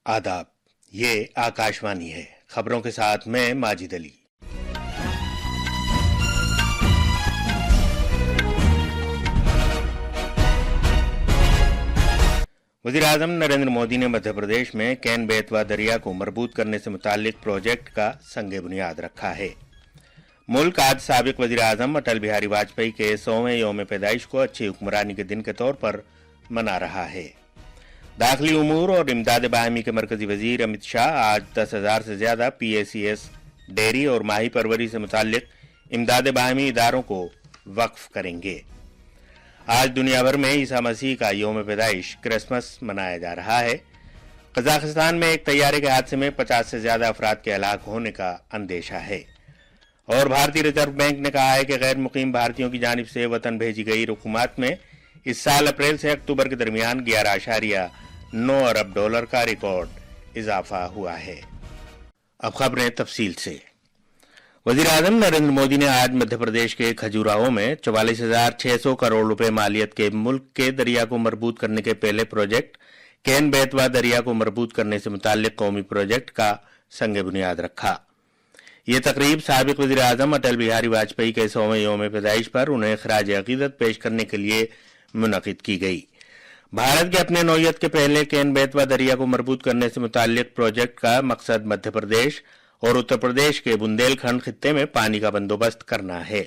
आदाब, ये आकाशवाणी है। खबरों के साथ मैं माजिद अली। वज़ीर-ए-आज़म नरेंद्र मोदी ने मध्य प्रदेश में केन बेतवा दरिया को मजबूत करने से मुताल्लिक प्रोजेक्ट का संग बुनियाद रखा है। मुल्क आज साबिक वज़ीर-ए-आज़म अटल बिहारी वाजपेयी के 100वें यौम पैदाइश को अच्छी हुक्मरानी के दिन के तौर पर मना रहा है। दाखिली उमूर और इमदाद बाहमी के मरकजी वजीर अमित शाह आज 10,000 से ज्यादा PACS डेयरी और माही परवरी से मुताल्लिक इमदाद बाहमी इदारों को वक्फ करेंगे। आज दुनिया भर में ईसा मसीह का यौम पैदाइश क्रिसमस मनाया जा रहा है। कजाकिस्तान में एक तैयारे के हादसे में 50 से ज्यादा अफराद के हलाक होने का अंदेशा है। और भारतीय रिजर्व बैंक ने कहा है कि गैर मुकीम भारतीयों की जानिब से वतन भेजी गई रकूमात में इस साल अप्रैल से अक्टूबर के दरमियान 11.9 अरब डॉलर का रिकॉर्ड इजाफा हुआ है। अब खबरें तफसील से। वज़ीर-ए-आज़म नरेंद्र मोदी ने आज मध्य प्रदेश के खजुराहो में 44,600 करोड़ रुपए मालियत के मुल्क के दरिया को मजबूत करने के पहले प्रोजेक्ट केन बेतवा दरिया को मजबूत करने से मुताल्लिक कौमी प्रोजेक्ट का संग बुनियाद रखा। ये तकरीब साबिक वज़ीर-ए-आज़म अटल बिहारी वाजपेयी के 100वें यौम पैदाइश पर उन्हें खराज अकीदत पेश करने के लिए मुनक़िद की गई। भारत के अपने नौयत के पहले केन बेतवा दरिया को मजबूत करने से मुताल्लिक प्रोजेक्ट का मकसद मध्य प्रदेश और उत्तर प्रदेश के बुंदेलखंड खित्ते में पानी का बंदोबस्त करना है।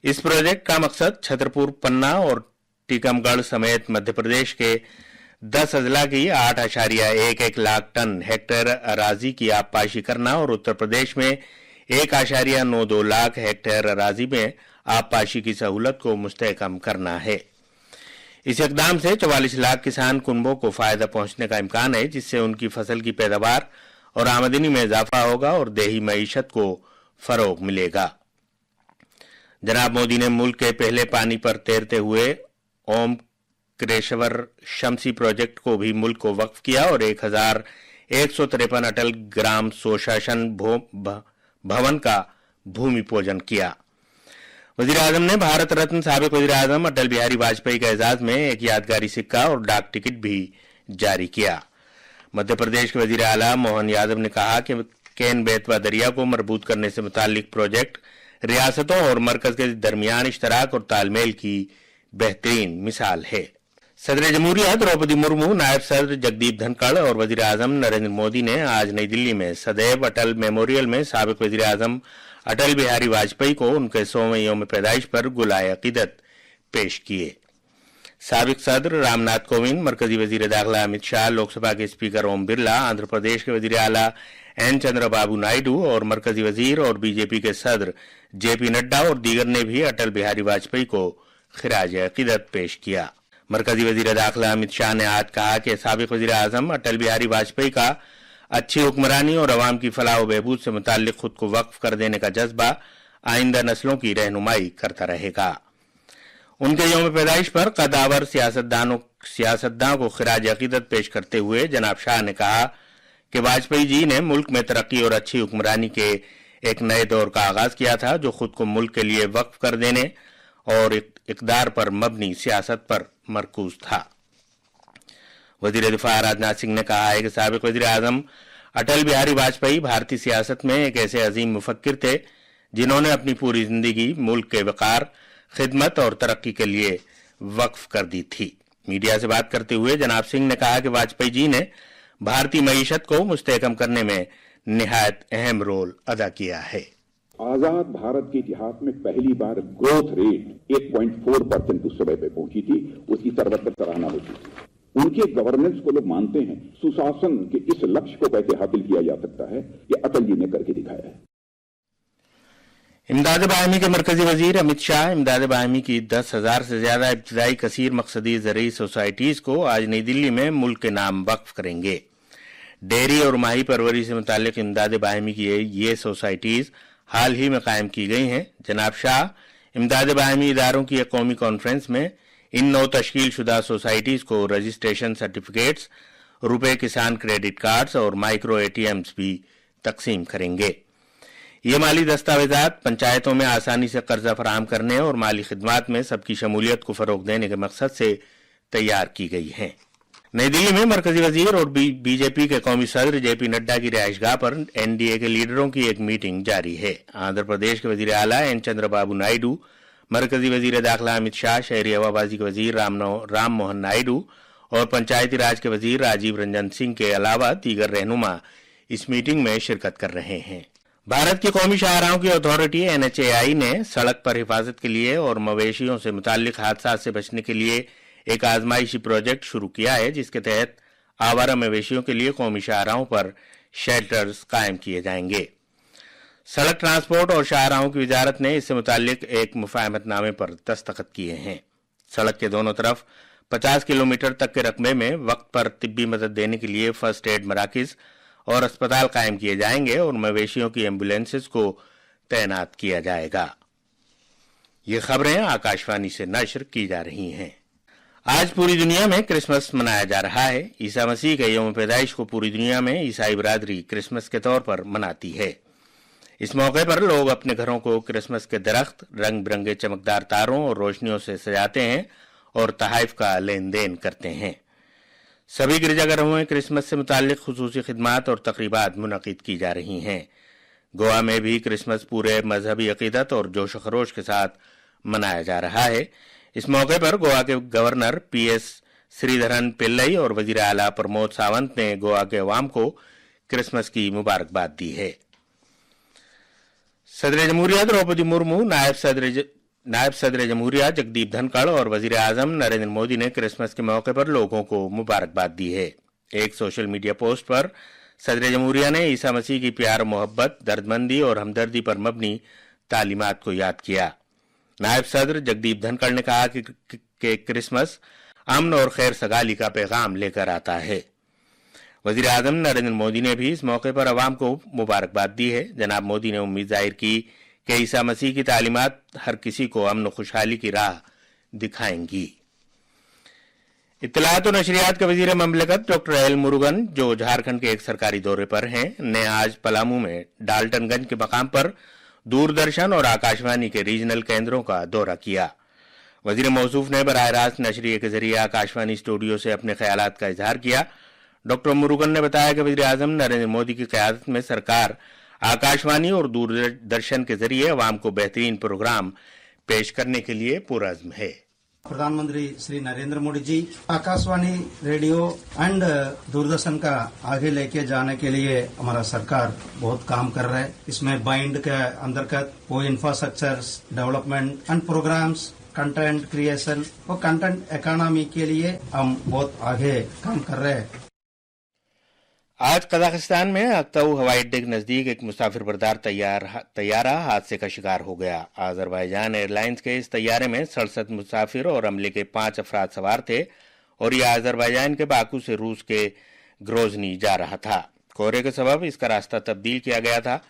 इस प्रोजेक्ट का मकसद छतरपुर, पन्ना और टीकमगढ़ समेत मध्य प्रदेश के 10 अजला की 8.11 लाख टन हेक्टेयर अराजी की आबपाशी करना और उत्तर प्रदेश में 1.92 लाख हेक्टेयर अराजी में आबपाशी की सहूलत को मुस्तहकम करना है। इस इकदाम से 44 लाख किसान कुनबों को फायदा पहुंचने का इम्कान है, जिससे उनकी फसल की पैदावार और आमदनी में इजाफा होगा और देही मईशत को फरोग मिलेगा। जनाब मोदी ने मुल्क के पहले पानी पर तैरते हुए ओम क्रेश्वर शमसी प्रोजेक्ट को भी मुल्क को वक्फ किया और 1153 अटल ग्राम स्वशासन भवन का भूमि पूजन किया। वज़ीर-ए-आज़म ने भारत रत्न साबिक वज़ीर-ए-आज़म अटल बिहारी वाजपेयी के एजाज में एक यादगारी सिक्का और डाक टिकट भी जारी किया। मध्य प्रदेश के वज़ीर आला मोहन यादव ने कहा कि केन बेतवा दरिया को मजबूत करने से मुताल्लिक प्रोजेक्ट रियासतों और मरकज के दरमियान इश्तराक और तालमेल की बेहतरीन मिसाल है। सदर जमहूरिया द्रौपदी मुर्मू, नायब सदर जगदीप धनखड़ और वज़ीर-ए-आज़म नरेंद्र मोदी ने आज नई दिल्ली में सदैव अटल मेमोरियल में साबिक वज़ीर-ए-आज़म अटल बिहारी वाजपेयी को उनके 100वें यौम पैदाइश पर गुलाए अकीदत पेश किए। साबिक सदर रामनाथ कोविंद, मरकजी वजीर दाखिला अमित शाह, लोकसभा के स्पीकर ओम बिरला, आंध्र प्रदेश के वजीर आला एन चंद्रबाबू नायडू और मरकजी वजीर और बीजेपी के सदर JP नड्डा और दीगर ने भी अटल बिहारी वाजपेयी को खिराज अकीदत पेश किया। मरकजी वजीर दाखिला अमित शाह ने आज कहा कि साबिक वजीर आजम अटल बिहारी वाजपेयी का अच्छी हुक्मरानी और अवाम की फलाह व बहबूद से मुताल्लिक खुद को वक्फ कर देने का जज्बा आइंदा नस्लों की रहनुमाई करता रहेगा। उनके यौम पैदाइश पर कदावर सियासतदान को खिराज अकीदत पेश करते हुए जनाब शाह ने कहा कि वाजपेयी जी ने मुल्क में तरक्की और अच्छी हुक्मरानी के एक नए दौर का आगाज किया था, जो खुद को मुल्क के लिए वक्फ कर देने और इक़दार पर मबनी सियासत पर मरकूज था। वजीर दिफा राजनाथ सिंह ने कहा है कि साबिक वजीर आजम अटल बिहारी वाजपेयी भारतीय सियासत में एक ऐसे अजीम मुफक्किर थे जिन्होंने अपनी पूरी जिंदगी मुल्क के वकार, खिदमत और तरक्की के लिए वक्फ कर दी थी। मीडिया से बात करते हुए जनाब सिंह ने कहा कि वाजपेयी जी ने भारतीय मईशत को मुस्तहकम करने में निहायत अहम रोल अदा किया है। आजाद भारत के इतिहास में पहली बार ग्रोथ रेट 1.4% उस समय पे पहुंची थी। उसकी सर्वत्र सराहना होती थी। उनके गवर्नेंस को लोग मानते हैं। सुशासन के इस लक्ष्य को कैसे हासिल किया जा सकता है, ये अटल जी ने करके दिखाया है। इमदाद बाहमी के मरकजी वजीर अमित शाह इमदाद बाहमी की 10,000 से ज्यादा इब्तदाई कसीर मकसदी ज़रई सोसाइटीज को आज नई दिल्ली में मुल्क के नाम वक्फ करेंगे। डेयरी और माही परवरी से मुताल्लिक इमदाद बाहमी की ये सोसाइटीज हाल ही में कायम की गई हैं। जनाब शाह इमदाद बाहमी इदारों की एक कौमी कॉन्फ्रेंस में इन नौ तश्कील शुदा सोसाइटीज को रजिस्ट्रेशन सर्टिफिकेट्स, रुपए किसान क्रेडिट कार्ड्स और माइक्रो ATMs भी तकसीम करेंगे। ये माली दस्तावेजात पंचायतों में आसानी से कर्जा फराहम करने और माली खिदमात में सबकी शमूलियत को फरोग देने के मकसद से तैयार की गई हैं। नई दिल्ली में मरकजी वजीर और बीजेपी के कौमी सदर जेपी नड्डा की रिहाइशगाह पर एनडीए के लीडरों की एक मीटिंग जारी है। आंध्र प्रदेश के वजीर आला एन चंद्रबाबू नायडू, मरकजी वजीर दाखिला अमित शाह, शहरी हवाबाजी के वजीर राम मोहन नायडू और पंचायती राज के वजीर राजीव रंजन सिंह के अलावा दीगर रहनुमा इस मीटिंग में शिरकत कर रहे हैं। भारत की कौमी शाहराहों की अथॉरिटी एनएचएआई ने सड़क पर हिफाजत के लिए और मवेशियों से मुताल्लिक हादसा से बचने के लिए एक आजमाइशी प्रोजेक्ट शुरू किया है, जिसके तहत आवारा मवेशियों के लिए कौमी शाहराहों पर शेल्टर्स कायम किए जाएंगे। सड़क ट्रांसपोर्ट और शाहराहों की वजारत ने इससे मुताल्लिक एक मुफाहमतनामे पर दस्तखत किए हैं। सड़क के दोनों तरफ 50 किलोमीटर तक के रकबे में वक्त पर तिब्बी मदद देने के लिए फर्स्ट एड मराकिज और अस्पताल कायम किए जाएंगे और मवेशियों की एम्बुलेंसेस को तैनात किया जाएगा। ये खबरें आकाशवाणी से नश्र की जा रही हैं। आज पूरी दुनिया में क्रिसमस मनाया जा रहा है। ईसा मसीह के यौम पैदाइश को पूरी दुनिया में ईसाई बिरादरी क्रिसमस के तौर पर मनाती है। इस मौके पर लोग अपने घरों को क्रिसमस के दरख्त, रंग बिरंगे चमकदार तारों और रोशनियों से सजाते हैं और तहाइफ का लेन देन करते हैं। सभी गिरजाघरों में क्रिसमस से मुताल्लिक खुसूसी खिदमात और तकरीबात मुनक़िद की जा रही हैं। गोवा में भी क्रिसमस पूरे मजहबी अकीदत और जोश खरोश के साथ मनाया जा रहा है। इस मौके पर गोवा के गवर्नर पीएस श्रीधरन पिल्लई और वजीर आला प्रमोद सावंत ने गोवा के अवाम को क्रिसमस की मुबारकबाद दी है। सदर जमहूरिया द्रौपदी मुर्मू, नायब सदर जमहूरिया जगदीप धनखड़ और वजीर आजम नरेंद्र मोदी ने क्रिसमस के मौके पर लोगों को मुबारकबाद दी है। एक सोशल मीडिया पोस्ट पर सदर जमहूरिया ने ईसा मसीह की प्यार, मोहब्बत, दर्दमंदी और हमदर्दी पर मबनी तालीमात को याद किया। नायब सदर जगदीप धनखड़ ने कहा कि क्रिसमस अमन और खैर सगाली का पैगाम लेकर आता है। वजीर आजम नरेंद्र मोदी ने भी इस मौके पर अवाम को मुबारकबाद दी है। जनाब मोदी ने उम्मीद जाहिर की कि ईसा मसीह की तालीमात हर किसी को अमन खुशहाली की राह दिखाएंगी। इत्तलात और नशरियात के वजीर ममलकत डॉक्टर एल मुरुगन, जो झारखंड के एक सरकारी दौरे पर हैं, ने आज पलामू में डाल्टनगंज के मकाम पर दूरदर्शन और आकाशवाणी के रीजनल केंद्रों का दौरा किया। वजीर मौसूफ ने बराह रास्त नशरिये के जरिए आकाशवाणी स्टूडियो से अपने ख्यालात का इजहार किया। डॉक्टर मुरुगन ने बताया कि वजीर आजम नरेंद्र मोदी की क़यादत में सरकार आकाशवाणी और दूरदर्शन के जरिए अवाम को बेहतरीन प्रोग्राम पेश करने के लिए पुरअज़्म है। प्रधानमंत्री श्री नरेंद्र मोदी जी आकाशवाणी, रेडियो एंड दूरदर्शन का आगे लेके जाने के लिए हमारा सरकार बहुत काम कर रहा है। इसमें बाइंड के अंतर्गत वो infrastructure development and programs, content creation और कंटेंट इकोनॉमी के लिए हम बहुत आगे काम कर रहे हैं। आज कजाकिस्तान में अक्ताऊ हवाई अड्डे के नजदीक एक मुसाफिर बरदार तैयारा हादसे का शिकार हो गया। अजरबैजान एयरलाइंस के इस तैयारे में 67 मुसाफिर और अमले के 5 अफराद सवार थे और यह अजरबैजान के बाकू से रूस के ग्रोजनी जा रहा था। कोहरे के सबब इसका रास्ता तब्दील किया गया था।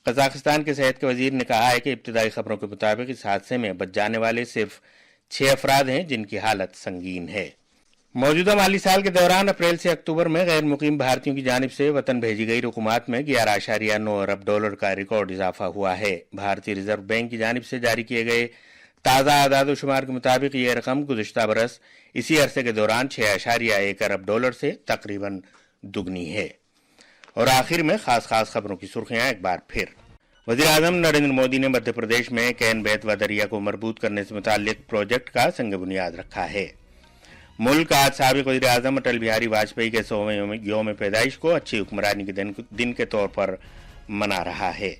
कजाकिस्तान के सेहत के वजीर ने कहा है कि इब्तदाई खबरों के मुताबिक इस हादसे में बच जाने वाले सिर्फ 6 अफराद हैं, जिनकी हालत संगीन है। मौजूदा माली साल के दौरान अप्रैल से अक्टूबर में गैर मुकीम भारतीयों की जानिब से वतन भेजी गई रकूमात में 11.9 अरब डॉलर का रिकॉर्ड इजाफा हुआ है। भारतीय रिजर्व बैंक की जानिब से जारी किए गए ताज़ा आदाद-ओ-शुमार के मुताबिक यह रकम गुज़िश्ता बरस इसी अरसे के दौरान 6.1 अरब डॉलर से तकरीबन दुगनी है। और आखिर में खास खबरों की सुर्खियां एक बार फिर। वज़ीर आज़म नरेंद्र मोदी ने मध्य प्रदेश में कैन बेतवा दरिया को मरबूत करने से मुताल्लिक प्रोजेक्ट का संग बुनियाद रखा है। मुल्क आज साबिक वज़ीर आज़म अटल बिहारी वाजपेयी के 100वें यौम पैदाइश को अच्छी हुक्मरानी के दिन के तौर पर मना रहा है।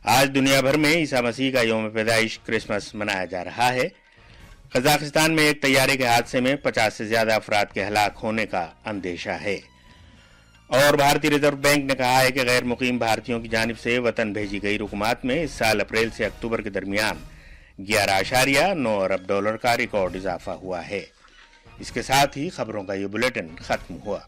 आज दुनिया भर में ईसा मसीह का यौम पैदाइश क्रिसमस मनाया जा रहा है। कजाकिस्तान में एक तैयारे के हादसे में 50 से ज्यादा अफराद के हलाक होने का अंदेशा है। और भारतीय रिजर्व बैंक ने कहा है कि गैर मुकीम भारतीयों की जानिब से वतन भेजी गई रकूमात में इस साल अप्रैल से अक्टूबर के दरमियान 11.9 अरब डॉलर का रिकॉर्ड इजाफा हुआ है। इसके साथ ही खबरों का ये बुलेटिन खत्म हुआ।